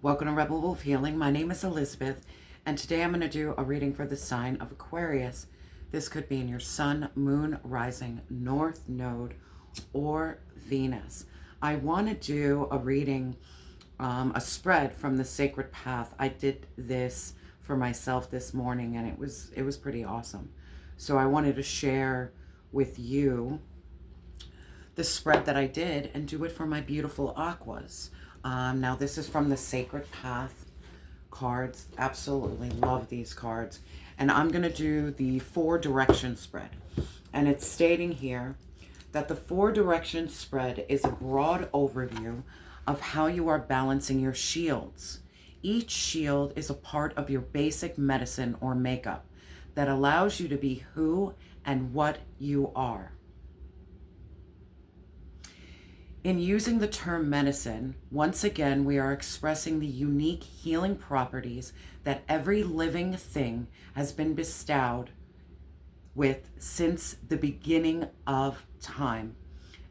Welcome to Rebel Wolf Healing. My name is Elizabeth, and today I'm going to do a reading for the sign of Aquarius. This could be in your sun, moon, rising, north node, or Venus. I want to do a reading, a spread from the sacred path. I did this for myself this morning, and it was pretty awesome. So I wanted to share with you the spread that I did and do it for my beautiful aquas. Now this is from the Sacred Path cards. Absolutely love these cards. And I'm going to do the 4-direction spread. And it's stating here that the 4-direction spread is a broad overview of how you are balancing your shields. Each shield is a part of your basic medicine or makeup that allows you to be who and what you are. In using the term medicine, once again, we are expressing the unique healing properties that every living thing has been bestowed with since the beginning of time.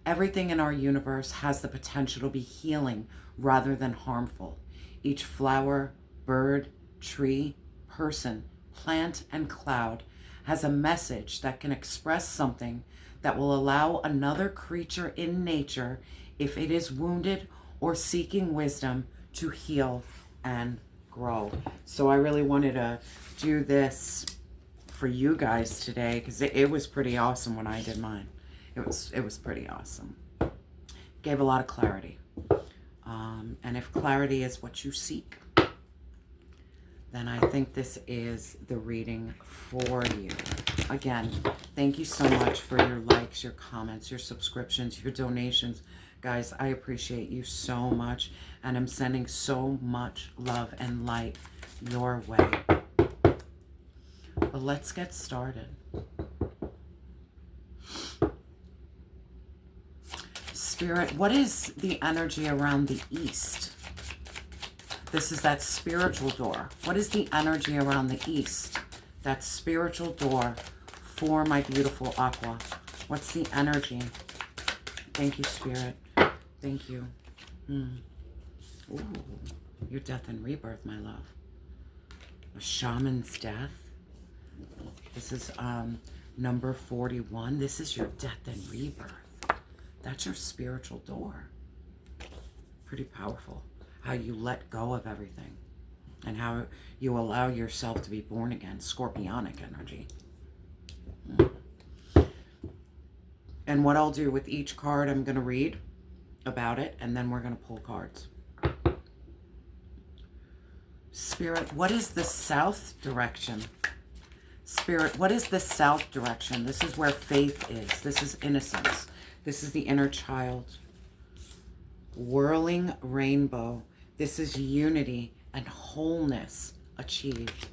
Everything in our universe has the potential to be healing rather than harmful. Each flower, bird, tree, person, plant, and cloud has a message that can express something that will allow another creature in nature, if it is wounded or seeking wisdom, to heal and grow. So I really wanted to do this for you guys today because it was pretty awesome when I did mine. It was pretty awesome. Gave a lot of clarity. And if clarity is what you seek, then I think this is the reading for you. Again, thank you so much for your likes, your comments, your subscriptions, your donations. Guys, I appreciate you so much, and I'm sending so much love and light your way. But let's get started. Spirit, what is the energy around the east? This is that spiritual door. What is the energy around the east? That spiritual door for my beautiful aqua. What's the energy? Thank you, Spirit. Thank you. Ooh, your death and rebirth, my love. A shaman's death. This is number 41. This is your death and rebirth. That's your spiritual door. Pretty powerful. How you let go of everything and how you allow yourself to be born again. Scorpionic energy. And what I'll do with each card, I'm going to read about it, and then we're going to pull cards. Spirit, what is the south direction? Spirit, what is the south direction? This is where faith is. This is innocence. This is the inner child. Whirling rainbow. This is unity and wholeness achieved.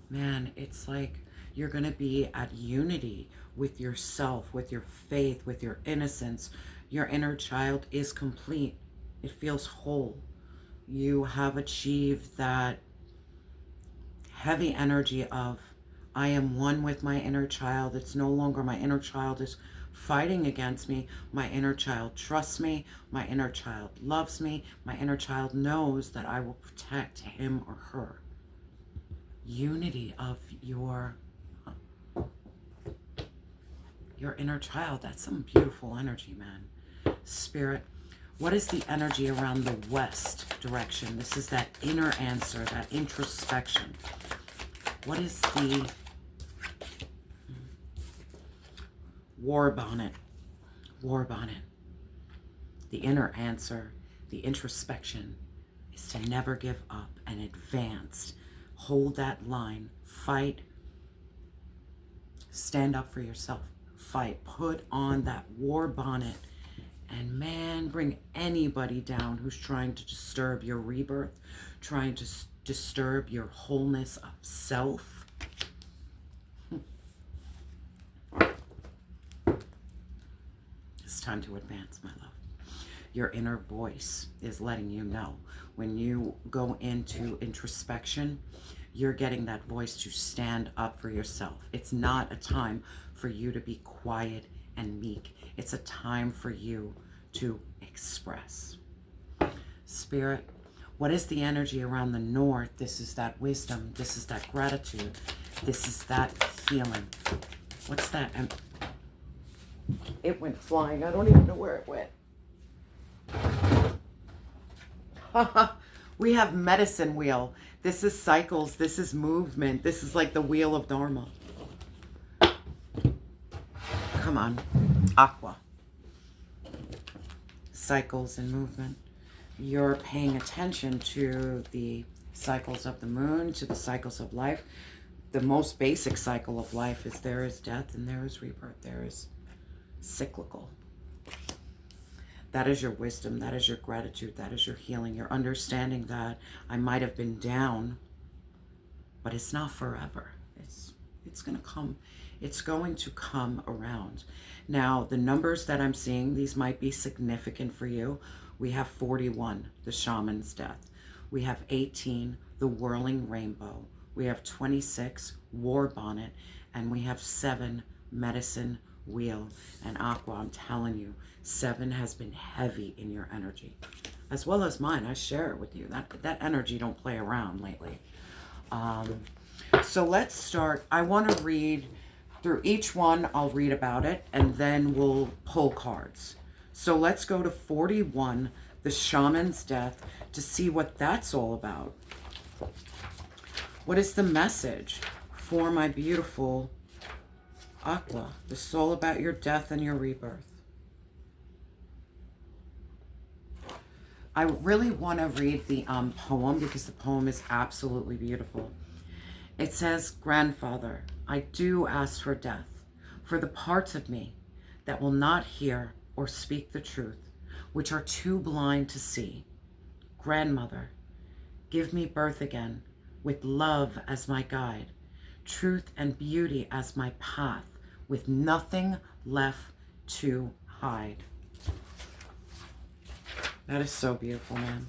Man, it's like you're going to be at unity with yourself, with your faith, with your innocence. Your inner child is complete. It feels whole. You have achieved that heavy energy of, I am one with my inner child. It's no longer my inner child is fighting against me. My inner child trusts me. My inner child loves me. My inner child knows that I will protect him or her. Unity of your inner child. That's some beautiful energy, man. Spirit, what is the energy around the west direction? This is that inner answer, that introspection. What is the war bonnet? War bonnet. The inner answer, the introspection, is to never give up and advance. Hold that line. Fight. Stand up for yourself. Fight. Put on that war bonnet. And man, bring anybody down who's trying to disturb your rebirth, trying to disturb your wholeness of self. It's time to advance, my love. Your inner voice is letting you know. When you go into introspection, you're getting that voice to stand up for yourself. It's not a time for you to be quiet and meek. It's a time for you to express. Spirit, What is the energy around the north? This is that wisdom. This is that gratitude. This is that healing. What's that? It went flying. I don't even know where it went. We have medicine wheel. This is cycles. This is movement. This is like the wheel of Dharma. Come on. Aqua. Cycles and movement. You're paying attention to the cycles of the moon, to the cycles of life. The most basic cycle of life is there is death and there is rebirth. There is cyclical. That is your wisdom. That is your gratitude. That is your healing. Your understanding that I might have been down, but it's not forever. It's going to come. It's going to come around. Now, the numbers that I'm seeing, these might be significant for you. We have 41, the shaman's death. We have 18, the whirling rainbow. We have 26, war bonnet. And we have 7, medicine wheel. And Aqua, I'm telling you, 7 has been heavy in your energy. As well as mine. I share it with you. That energy don't play around lately. So let's start. I want to read through each one. I'll read about it. And then we'll pull cards. So let's go to 41, the shaman's death, to see what that's all about. What is the message for my beautiful Aqua? This is all about your death and your rebirth. I really want to read the poem because the poem is absolutely beautiful. It says, "Grandfather, I do ask for death, for the parts of me that will not hear or speak the truth, which are too blind to see. Grandmother, give me birth again, with love as my guide, truth and beauty as my path, with nothing left to hide." That is so beautiful, man.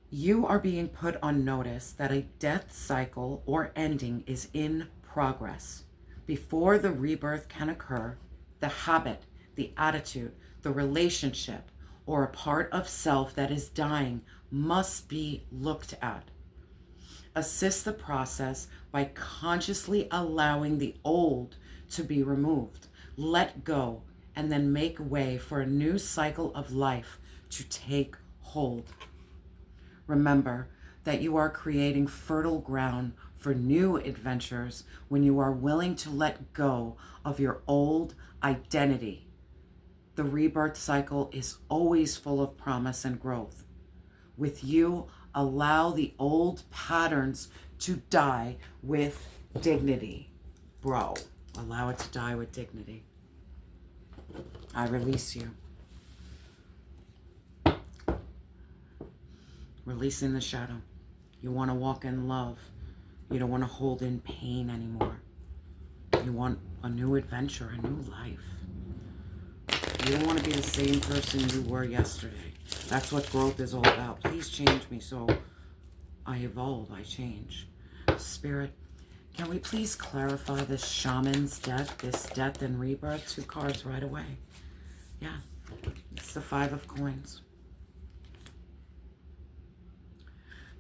You are being put on notice that a death cycle or ending is in progress. Before the rebirth can occur, the habit, the attitude, the relationship, or a part of self that is dying must be looked at. Assist the process by consciously allowing the old to be removed, let go, and then make way for a new cycle of life to take hold. Remember that you are creating fertile ground for new adventures when you are willing to let go of your old identity. The rebirth cycle is always full of promise and growth. With you, allow the old patterns to die with dignity. Bro, allow it to die with dignity. I release you. Releasing the shadow. You want to walk in love. You don't want to hold in pain anymore. You want a new adventure, a new life. You don't want to be the same person you were yesterday. That's what growth is all about. Please change me so I evolve, I change. Spirit, can we please clarify this shaman's death, this death and rebirth? 2 cards right away. Yeah, it's the 5 of coins.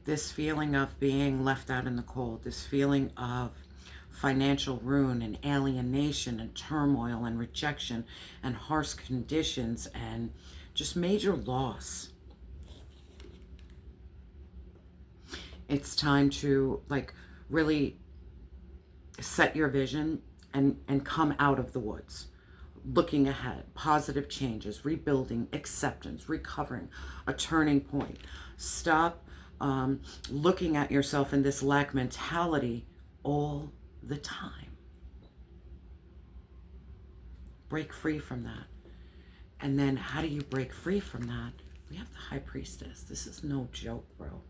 This feeling of being left out in the cold, this feeling of financial ruin and alienation and turmoil and rejection and harsh conditions and just major loss. It's time to really set your vision and come out of the woods. Looking ahead, positive changes, rebuilding, acceptance, recovering, a turning point. Stop looking at yourself in this lack mentality all the time. Break free from that. And then how do you break free from that? We have the High Priestess. This is no joke, bro.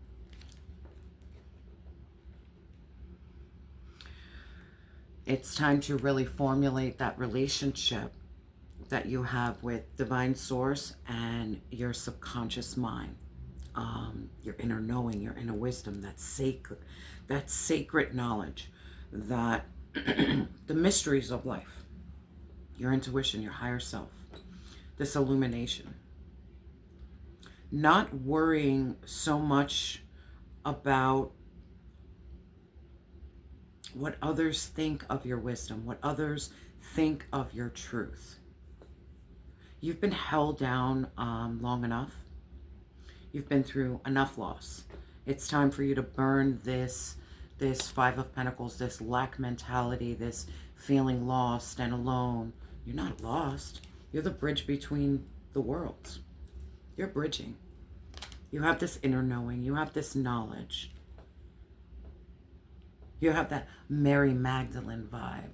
It's time to really formulate that relationship that you have with Divine Source and your subconscious mind. Your inner knowing, your inner wisdom, that sacred knowledge, that the mysteries of life, your intuition, your higher self. this illumination. Not worrying so much about what others think of your wisdom, what others think of your truth. You've been held down long enough. You've been through enough loss. It's time for you to burn this Five of Pentacles, this lack mentality, this feeling lost and alone. You're not lost. You're the bridge between the worlds. You're bridging. You have this inner knowing. You have this knowledge. You have that Mary Magdalene vibe.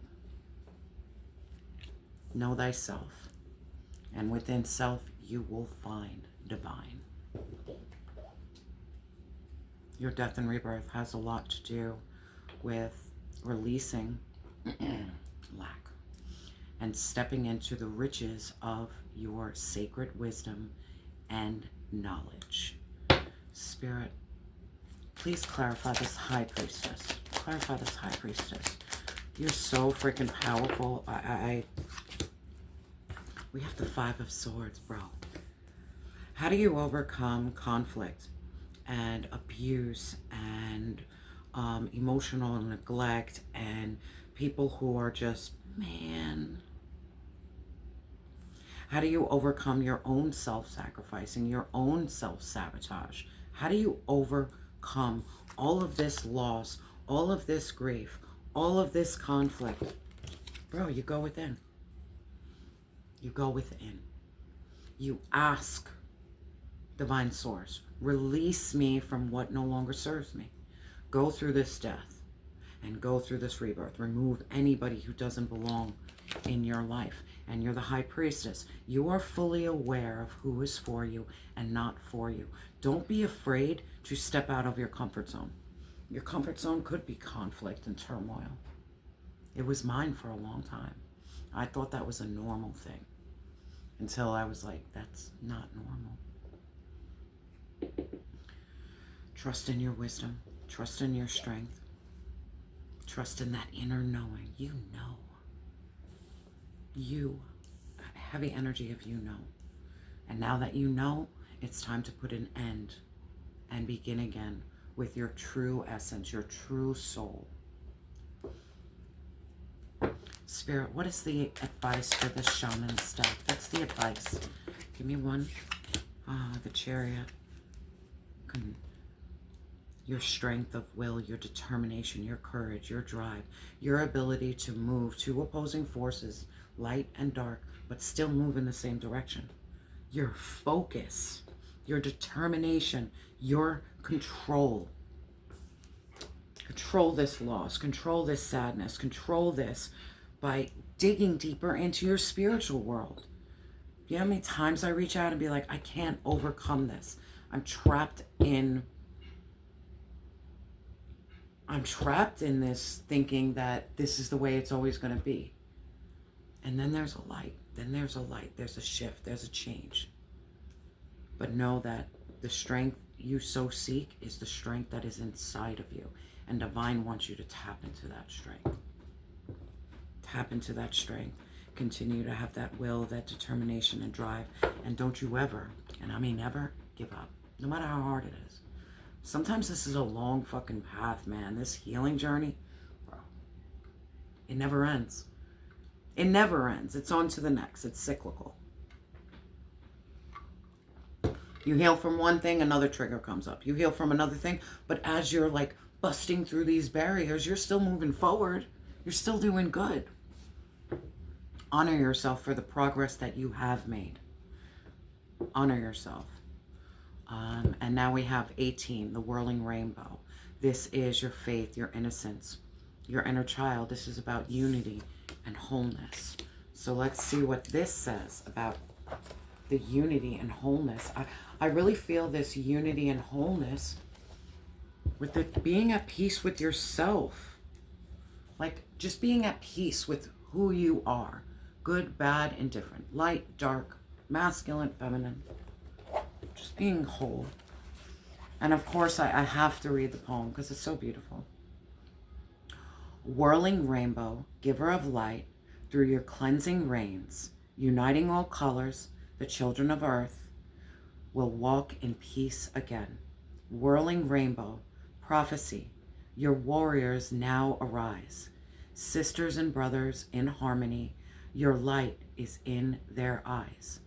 Know thyself. And within self, you will find divine. Your death and rebirth has a lot to do with releasing lack and stepping into the riches of your sacred wisdom and knowledge. Spirit, please clarify this High Priestess. Clarify this High Priestess. You're so freaking powerful. We have the Five of Swords, bro. How do you overcome conflict and abuse and emotional neglect and people who are just, man? How do you overcome your own self-sacrificing, your own self-sabotage? How do you overcome all of this loss, all of this grief, all of this conflict? Bro, you go within. You go within. You ask Divine Source, release me from what no longer serves me. Go through this death and go through this rebirth. Remove anybody who doesn't belong in your life. And you're the High Priestess. You are fully aware of who is for you and not for you. Don't be afraid to step out of your comfort zone. Your comfort zone could be conflict and turmoil. It was mine for a long time. I thought that was a normal thing until I was like, that's not normal. Trust in your wisdom. Trust in your strength. Trust in that inner knowing. You know. You. Heavy energy of you know. And now that you know, it's time to put an end and begin again with your true essence, your true soul. Spirit, what is the advice for this Shaman stuff? That's the advice. Give me one. The Chariot. Your strength of will, your determination, your courage, your drive, your ability to move two opposing forces, light and dark, but still move in the same direction. Your focus, your determination, your control. Control this loss, control this sadness, control this by digging deeper into your spiritual world. You know how many times I reach out and be like, I can't overcome this. I'm trapped in this thinking that this is the way it's always going to be. And then there's a light. Then there's a light. There's a shift. There's a change. But know that the strength you so seek is the strength that is inside of you. And Divine wants you to tap into that strength. Tap into that strength. Continue to have that will, that determination and drive. And don't you ever, and I mean ever, give up. No matter how hard it is. Sometimes this is a long fucking path, man. This healing journey, bro, it never ends. It never ends. It's on to the next. It's cyclical. You heal from one thing, another trigger comes up. You heal from another thing, but as you're like busting through these barriers, you're still moving forward. You're still doing good. Honor yourself for the progress that you have made. Honor yourself. And now we have 18, the Whirling Rainbow. This is your faith, your innocence, your inner child. This is about unity and wholeness. So let's see what this says about the unity and wholeness. I really feel this unity and wholeness with it being at peace with yourself. Like just being at peace with who you are. Good, bad, indifferent. Light, dark, masculine, feminine. Just being whole. And of course, I have to read the poem because it's so beautiful. Whirling rainbow, giver of light, through your cleansing rains, uniting all colors, the children of earth will walk in peace again. Whirling rainbow, prophecy, your warriors now arise. Sisters and brothers in harmony, your light is in their eyes.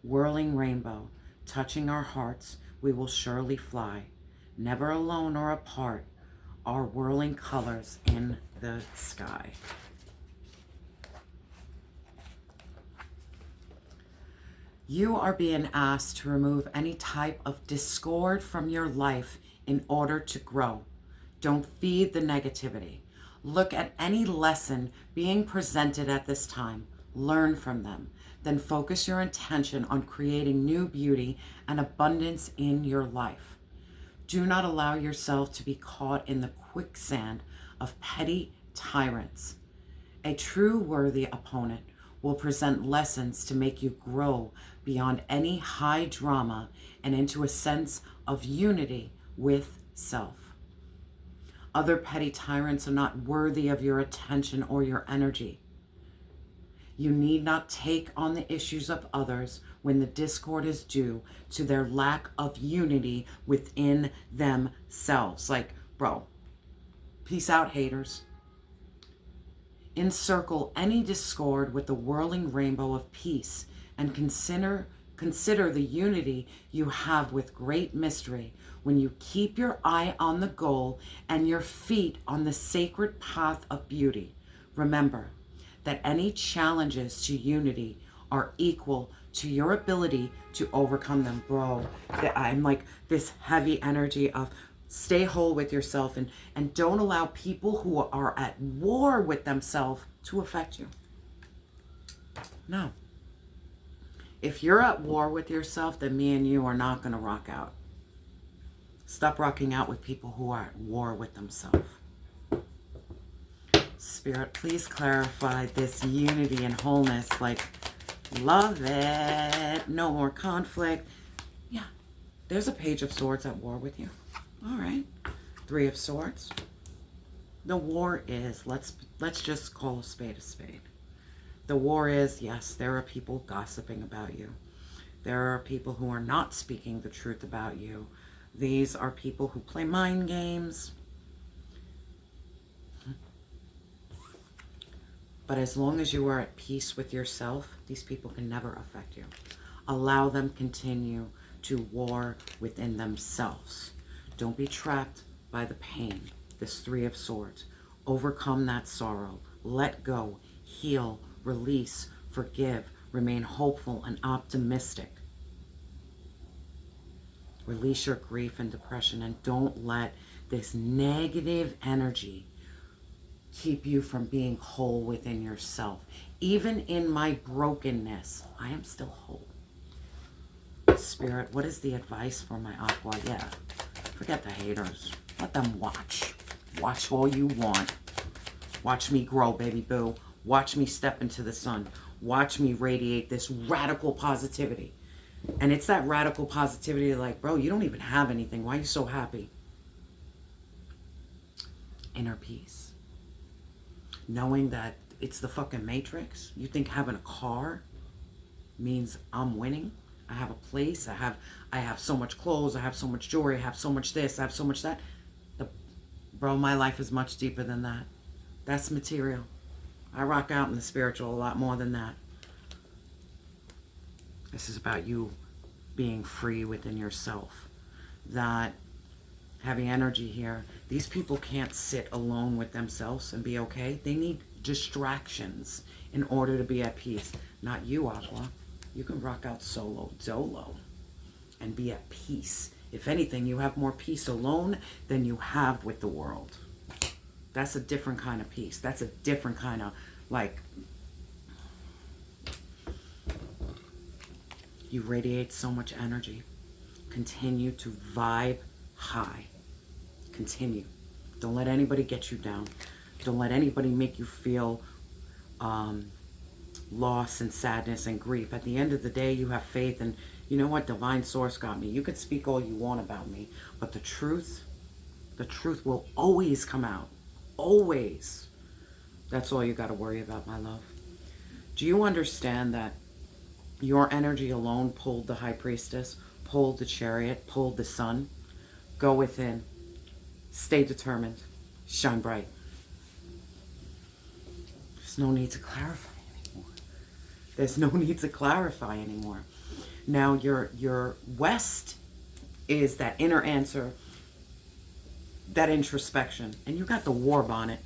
Whirling rainbow, touching our hearts, we will surely fly. Never alone or apart, our whirling colors in the sky. You are being asked to remove any type of discord from your life in order to grow. Don't feed the negativity. Look at any lesson being presented at this time. Learn from them. Then focus your intention on creating new beauty and abundance in your life. Do not allow yourself to be caught in the quicksand of petty tyrants. A true worthy opponent will present lessons to make you grow beyond any high drama and into a sense of unity with self. Other petty tyrants are not worthy of your attention or your energy. You need not take on the issues of others when the discord is due to their lack of unity within themselves. Like, bro, peace out, haters. Encircle any discord with the whirling rainbow of peace and consider the unity you have with great mystery when you keep your eye on the goal and your feet on the sacred path of beauty. Remember that any challenges to unity are equal to your ability to overcome them. Bro, I'm like this heavy energy of stay whole with yourself and don't allow people who are at war with themselves to affect you. No. If you're at war with yourself, then me and you are not going to rock out. Stop rocking out with people who are at war with themselves. Spirit, please clarify this unity and wholeness. Like, love it. No more conflict. Yeah. There's a Page of Swords at war with you. All right. Three of Swords. The war is, let's just call a spade a spade. The war is, yes, there are people gossiping about you. There are people who are not speaking the truth about you. These are people who play mind games. But as long as you are at peace with yourself, these people can never affect you. Allow them continue to war within themselves. Don't be trapped by the pain. This Three of Swords. Overcome that sorrow. Let go. Heal. Release. Forgive. Remain hopeful and optimistic. Release your grief and depression, and don't let this negative energy keep you from being whole within yourself. Even in my brokenness, I am still whole. Spirit, what is the advice for my Aqua? Yeah, forget the haters. Let them watch. Watch all you want. Watch me grow, baby boo. Watch me step into the sun. Watch me radiate this radical positivity. And it's that radical positivity like, bro, you don't even have anything. Why are you so happy? Inner peace. Knowing that it's the fucking Matrix. You think having a car means I'm winning? I have a place. I have so much clothes. I have so much jewelry. I have so much this. I have so much that. Bro, my life is much deeper than that. That's material. I rock out in the spiritual a lot more than that. This is about you being free within yourself. That heavy energy here. These people can't sit alone with themselves and be okay. They need distractions in order to be at peace. Not you, Aqua. You can rock out solo, dolo, and be at peace. If anything, you have more peace alone than you have with the world. That's a different kind of peace. That's a different kind of, like, you radiate so much energy. Continue to vibe high. Continue. Don't let anybody get you down. Don't let anybody make you feel loss and sadness and grief. At the end of the day, you have faith, and you know what? Divine Source got me. You could speak all you want about me, but the truth will always come out. Always. That's all you got to worry about, my love. Do you understand that Your energy alone pulled the High Priestess, pulled the Chariot, pulled the Sun. Go within. Stay determined. Shine bright. There's no need to clarify anymore. There's no need to clarify anymore. Now your West is that inner answer, that introspection. And you got the war bonnet.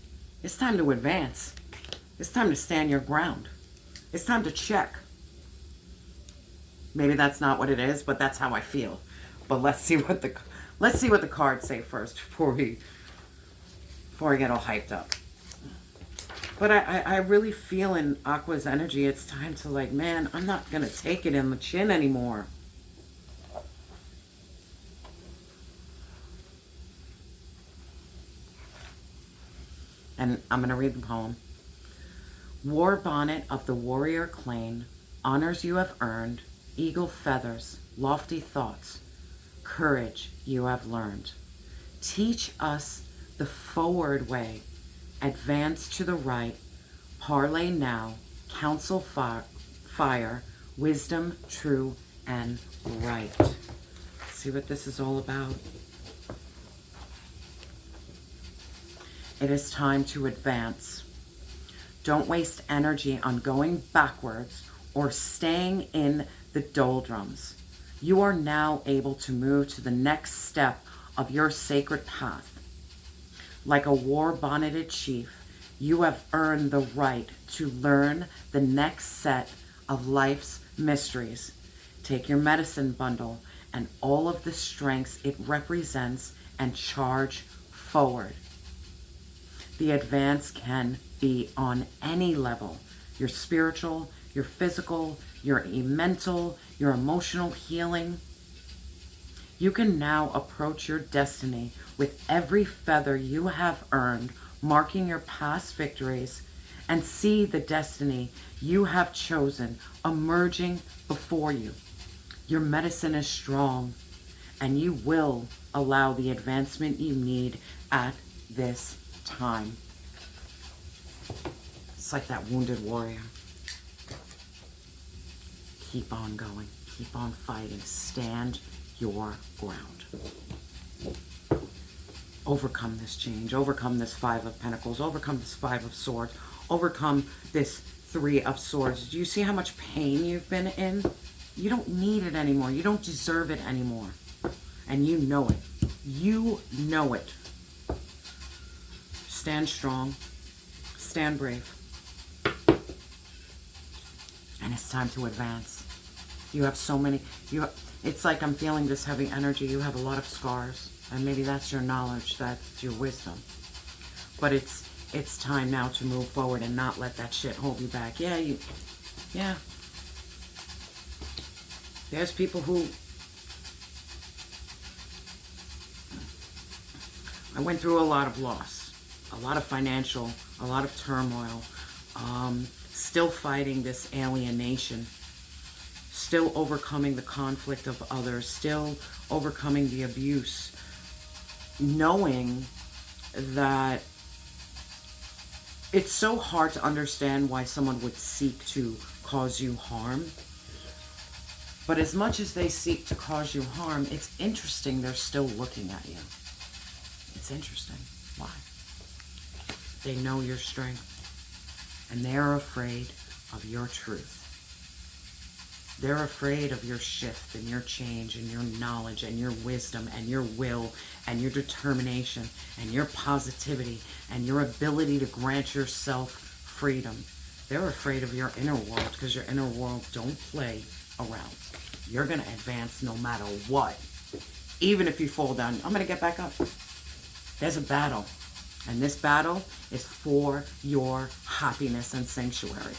It's time to advance. It's time to stand your ground. It's time to check. Maybe that's not what it is, but that's how I feel. But let's see what the cards say first before I get all hyped up. But I really feel in Aqua's energy, it's time to like, man, I'm not going to take it in the chin anymore. And I'm going to read the poem. War bonnet of the warrior clane, honors you have earned, eagle feathers, lofty thoughts, courage you have learned. Teach us the forward way, advance to the right, parley now, counsel fire, wisdom true and right. See what this is all about. It is time to advance. Don't waste energy on going backwards or staying in the doldrums. You are now able to move to the next step of your sacred path. Like a war-bonneted chief, you have earned the right to learn the next set of life's mysteries. Take your medicine bundle and all of the strengths it represents and charge forward. The advance can be on any level. Your spiritual, your physical, your mental, your emotional healing. You can now approach your destiny with every feather you have earned, marking your past victories, and see the destiny you have chosen emerging before you. Your medicine is strong, and you will allow the advancement you need at this time. It's like that wounded warrior. Keep on going. Keep on fighting. Stand your ground. Overcome this change. Overcome this Five of Pentacles. Overcome this Five of Swords. Overcome this Three of Swords. Do you see how much pain you've been in? You don't need it anymore. You don't deserve it anymore. And you know it. You know it. Stand strong. Stand brave. And it's time to advance. You have so many, it's like I'm feeling this heavy energy. You have a lot of scars, and maybe that's your knowledge, that's your wisdom. But it's time now to move forward and not let that shit hold you back. Yeah. There's people who, I went through a lot of loss, a lot of financial, a lot of turmoil, still fighting this alienation, still overcoming the conflict of others, still overcoming the abuse, knowing that it's so hard to understand why someone would seek to cause you harm. But as much as they seek to cause you harm, it's interesting they're still looking at you. It's interesting. Why? They know your strength. And they're afraid of your truth. They're afraid of your shift and your change and your knowledge and your wisdom and your will and your determination and your positivity and your ability to grant yourself freedom. They're afraid of your inner world because your inner world don't play around. You're going to advance no matter what. Even if you fall down, I'm going to get back up. There's a battle. And this battle is for your happiness and sanctuary.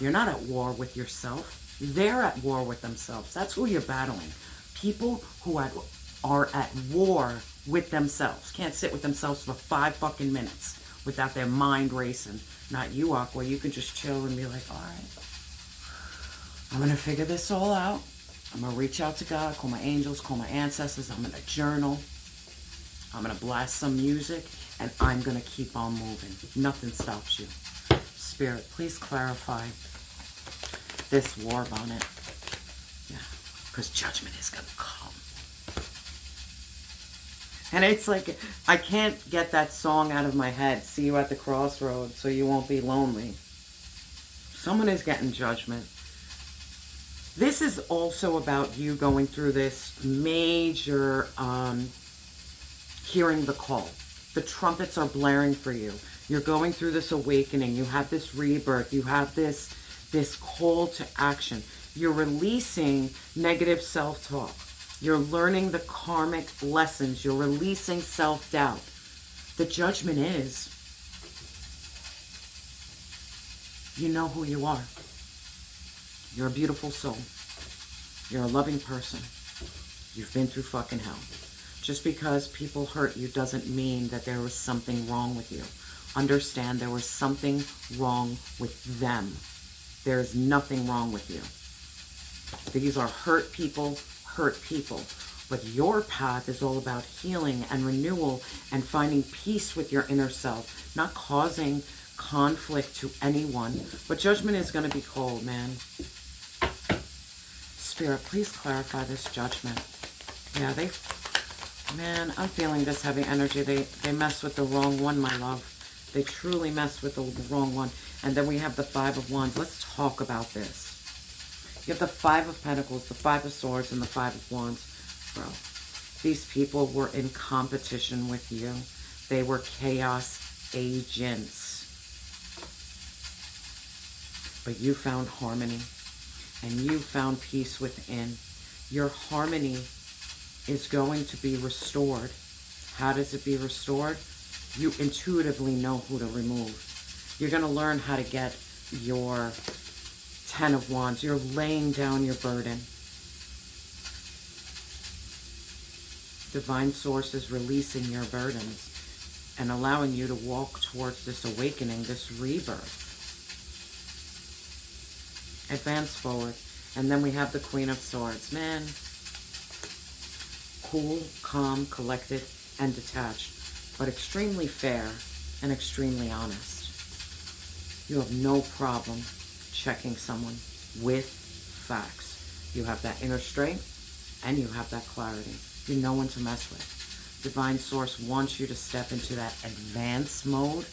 You're not at war with yourself. They're at war with themselves. That's who you're battling. People who are at war with themselves. Can't sit with themselves for 5 fucking minutes without their mind racing. Not you, Aqua. You can just chill and be like, all right, I'm going to figure this all out. I'm going to reach out to God, call my angels, call my ancestors. I'm going to journal. I'm going to blast some music. And I'm going to keep on moving. Nothing stops you. Spirit, please clarify this war bonnet. Yeah, because judgment is going to come. And it's like, I can't get that song out of my head. See you at the crossroads so you won't be lonely. Someone is getting judgment. This is also about you going through this major hearing the call. The trumpets are blaring for you. You're going through this awakening. You have this rebirth. You have this call to action. You're releasing negative self-talk. You're learning the karmic lessons. You're releasing self-doubt. The judgment is, you know who you are. You're a beautiful soul. You're a loving person. You've been through fucking hell. Just because people hurt you doesn't mean that there was something wrong with you. Understand there was something wrong with them. There is nothing wrong with you. These are hurt people. But your path is all about healing and renewal and finding peace with your inner self, not causing conflict to anyone. But judgment is going to be cold, man. Spirit, please clarify this judgment. Yeah, man, I'm feeling this heavy energy. They mess with the wrong one, my love. They truly mess with the wrong one. And then we have the Five of Wands. Let's talk about this. You have the Five of Pentacles, the Five of Swords, and the Five of Wands. Bro, these people were in competition with you. They were chaos agents. But you found harmony. And you found peace within. Your harmony is going to be restored. How does it be restored? You intuitively know who to remove. You're going to learn how to get your Ten of Wands. You're laying down your burden. Divine Source is releasing your burdens and allowing you to walk towards this awakening, this rebirth. Advance forward. And then we have the Queen of Swords. Man, cool, calm, collected, and detached, but extremely fair and extremely honest. You have no problem checking someone with facts. You have that inner strength and you have that clarity. You know when to mess with. Divine Source wants you to step into that advanced mode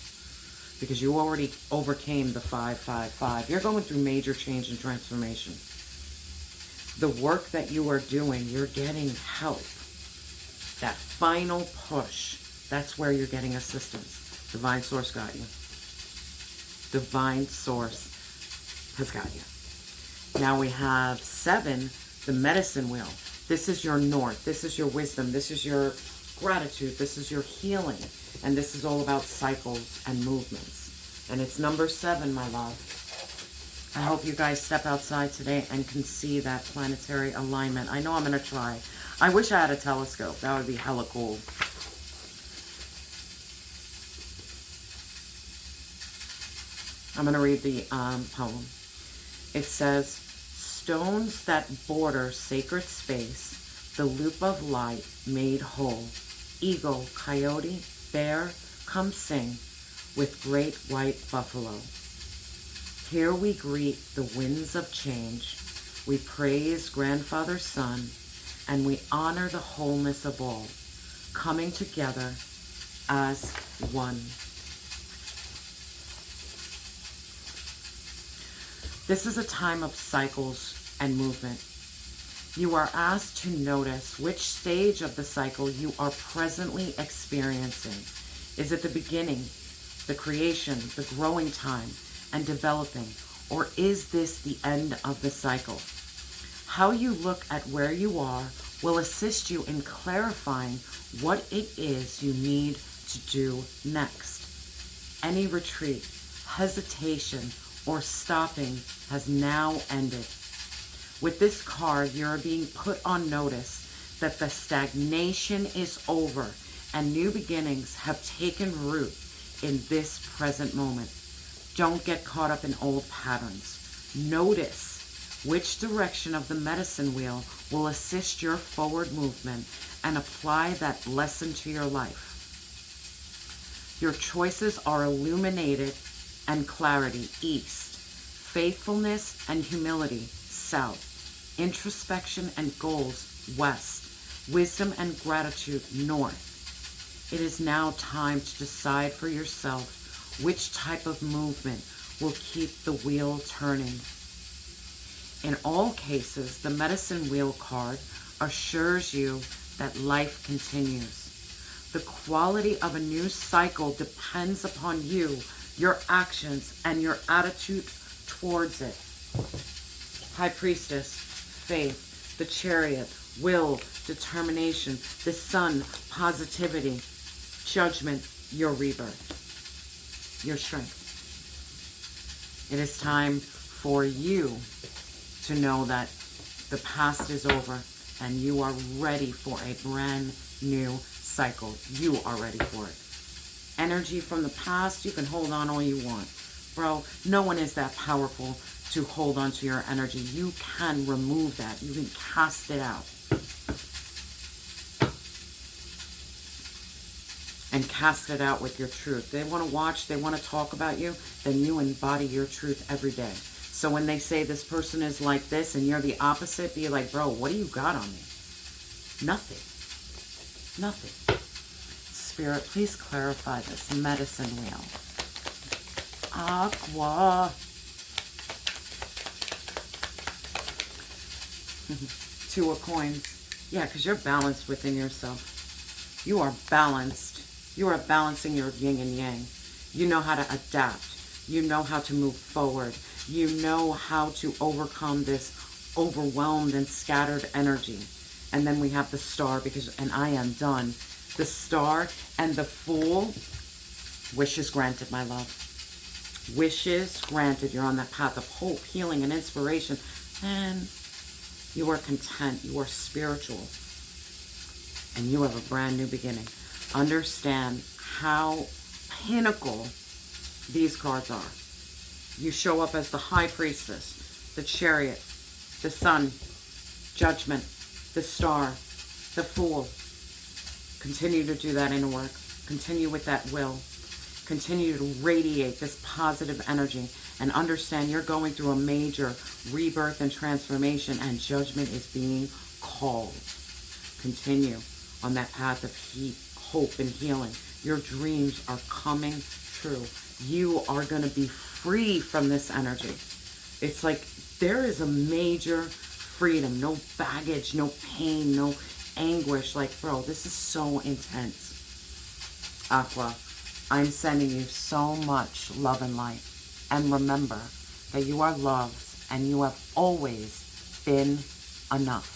because you already overcame the 555. You're going through major change and transformation. The work that you are doing, you're getting help. That final push, that's where you're getting assistance. Divine Source got you. Divine Source has got you. Now we have 7, the Medicine Wheel. This is your north. This is your wisdom. This is your gratitude. This is your healing. And this is all about cycles and movements. And it's number 7, my love. I hope you guys step outside today and can see that planetary alignment. I know I'm going to try. I wish I had a telescope. That would be hella cool. I'm going to read the poem. It says, stones that border sacred space, the loop of light made whole. Eagle, coyote, bear, come sing with great white buffalo. Here we greet the winds of change. We praise Grandfather Sun, and we honor the wholeness of all, coming together as one. This is a time of cycles and movement. You are asked to notice which stage of the cycle you are presently experiencing. Is it the beginning, the creation, the growing time, and developing, or is this the end of the cycle? How you look at where you are will assist you in clarifying what it is you need to do next. Any retreat, hesitation, or stopping has now ended. With this card, you're being put on notice that the stagnation is over and new beginnings have taken root in this present moment. Don't get caught up in old patterns. Notice which direction of the medicine wheel will assist your forward movement and apply that lesson to your life. Your choices are illuminated and clarity, east. faithfulness and humility, south. Introspection and goals, west. Wisdom and gratitude, north. It is now time to decide for yourself which type of movement will keep the wheel turning. In all cases, the medicine wheel card assures you that life continues. The quality of a new cycle depends upon you, your actions, and your attitude towards it. High Priestess, faith, the Chariot, will, determination, the Sun, positivity, judgment, your rebirth, your strength. It is time for you to know that the past is over and you are ready for a brand new cycle. You are ready for it. Energy from the past, you can hold on all you want. Bro, no one is that powerful to hold on to your energy. You can remove that. You can cast it out. And cast it out with your truth. They want to watch, they want to talk about you, then you embody your truth every day. So when they say this person is like this and you're the opposite, be like, bro, what do you got on me? Nothing. Nothing. Spirit, please clarify this medicine wheel. Aqua. Two of coins. Yeah, because you're balanced within yourself. You are balanced. You are balancing your yin and yang. You know how to adapt. You know how to move forward. You know how to overcome this overwhelmed and scattered energy. And then we have the Star, and I am done. The Star and the Fool. Wishes granted, my love. Wishes granted. You're on that path of hope, healing, and inspiration. And you are content. You are spiritual. And you have a brand new beginning. Understand how pinnacle these cards are. You show up as the High Priestess, the Chariot, the Sun, Judgment, the Star, the Fool. Continue to do that inner work. Continue with that will. Continue to radiate this positive energy and understand you're going through a major rebirth and transformation, and judgment is being called. Continue on that path of heat, hope, and healing. Your dreams are coming true. You are going to be free from this energy. It's like there is a major freedom. No baggage, no pain, no anguish. Like, bro, this is so intense. Aqua, I'm sending you so much love and light. And remember that you are loved and you have always been enough.